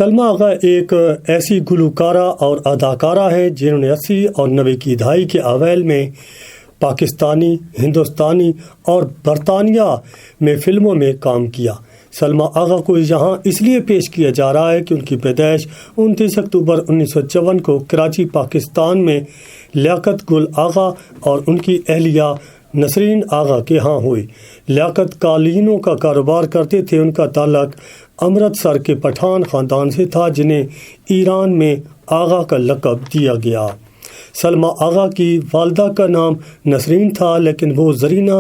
سلمیٰ آغا ایک ایسی گلوکارہ اور اداکارہ ہیں جنہوں نے 80 اور 90 کی دہائی کے اوائل میں پاکستانی، ہندوستانی اور برطانیہ میں فلموں میں کام کیا۔ سلمیٰ آغا کو یہاں اس لیے پیش کیا جا رہا ہے کہ ان کی پیدائش 29 اکتوبر 1954 کو کراچی، پاکستان میں لیاقت گل آغا اور ان کی اہلیہ نسرین آغا کے ہاں ہوئی۔ لیاقت قالینوں کا کاروبار کرتے تھے۔ ان کا تعلق امرتسر کے پٹھان خاندان سے تھا جنہیں ایران میں آغا کا لقب دیا گیا۔ سلمیٰ آغا کی والدہ کا نام نسرین تھا، لیکن وہ زرینہ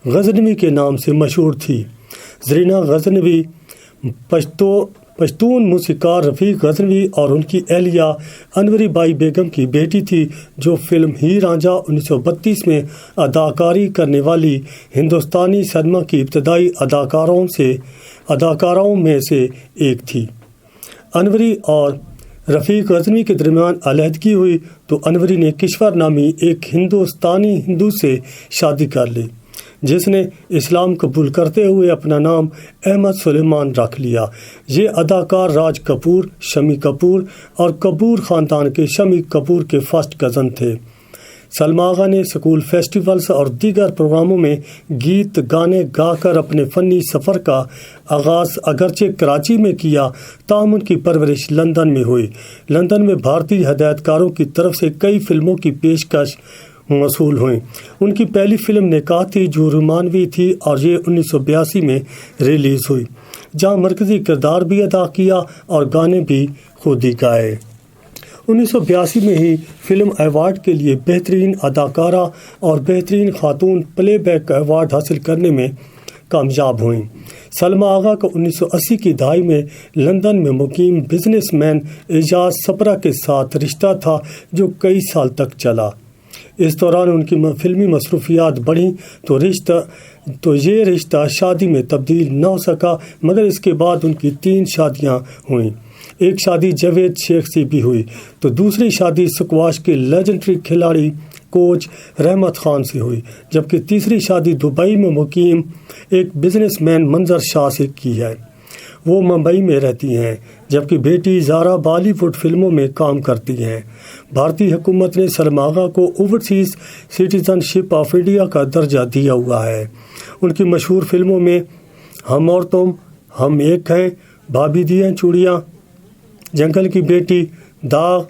غزنوی کے نام سے مشہور تھی۔ زرینہ غزنوی پشتون موسیقار رفیق غزنوی اور ان کی اہلیہ انوری بائی بیگم کی بیٹی تھی، جو فلم ہیر رانجھا 1932 میں اداکاری کرنے والی ہندوستانی سنیما کی ابتدائی اداکاراؤں میں سے ایک تھی۔ انوری اور رفیق غزنوی کے درمیان علیحدگی ہوئی تو انوری نے کشور نامی ایک ہندوستانی ہندو سے شادی کر لی، جس نے اسلام قبول کرتے ہوئے اپنا نام احمد سلیمان رکھ لیا۔ یہ اداکار راج کپور، شمی کپور اور کپور خاندان کے شمی کپور کے فرسٹ کزن تھے۔ سلمیٰ آغا نے اسکول فیسٹیولز اور دیگر پروگراموں میں گیت گانے گا کر اپنے فنی سفر کا آغاز اگرچہ کراچی میں کیا، تاہم ان کی پرورش لندن میں ہوئی۔ لندن میں بھارتی ہدایت کاروں کی طرف سے کئی فلموں کی پیشکش موصول ہوئیں۔ ان کی پہلی فلم نکاح تھی جو رومانوی تھی اور یہ 1982 میں ریلیز ہوئی، جہاں مرکزی کردار بھی ادا کیا اور گانے بھی خود ہی گائے۔ 1982 میں ہی فلم ایوارڈ کے لیے بہترین اداکارہ اور بہترین خاتون پلے بیک کا ایوارڈ حاصل کرنے میں کامیاب ہوئیں۔ سلمیٰ آغا کا 1980 کی دہائی میں لندن میں مقیم بزنس مین اعجاز سپرا کے ساتھ رشتہ تھا جو کئی سال تک چلا۔ اس دوران ان کی فلمی مصروفیات بڑھیں تو یہ رشتہ شادی میں تبدیل نہ ہو سکا، مگر اس کے بعد ان کی 3 شادیاں ہوئیں۔ ایک شادی جاوید شیخ سے بھی ہوئی تو دوسری شادی سکواش کے لیجنڈری کھلاڑی کوچ رحمت خان سے ہوئی، جبکہ تیسری شادی دبئی میں مقیم ایک بزنس مین منظر شاہ سے کی ہے۔ وہ ممبئی میں رہتی ہیں، جبکہ بیٹی زارا بالی ووڈ فلموں میں کام کرتی ہیں۔ بھارتی حکومت نے سلمیٰ آغا کو overseas citizen ship of India کا درجہ دیا ہوا ہے۔ ان کی مشہور فلموں میں ہم اور تم، ہم ایک ہیں، بھابھی دی ہیں چوڑیاں، جنگل کی بیٹی، داغ،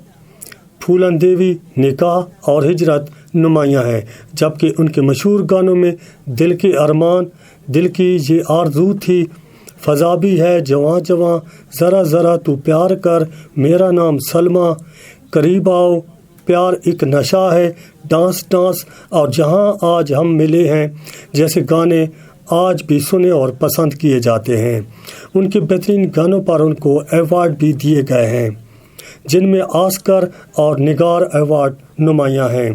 پھولن دیوی، نکاح اور ہجرت نمایاں ہیں، جبکہ ان کے مشہور گانوں میں دل کے ارمان، دل کی یہ آرزو تھی، فضا بھی ہے جواں جواں، ذرا ذرا تو پیار کر، میرا نام سلمیٰ، قریب آؤ، پیار ایک نشہ ہے، ڈانس ڈانس اور جہاں آج ہم ملے ہیں جیسے گانے آج بھی سنے اور پسند کیے جاتے ہیں۔ ان کے بہترین گانوں پر ان کو ایوارڈ بھی دیے گئے ہیں، جن میں آسکر اور نگار ایوارڈ نمایاں ہیں۔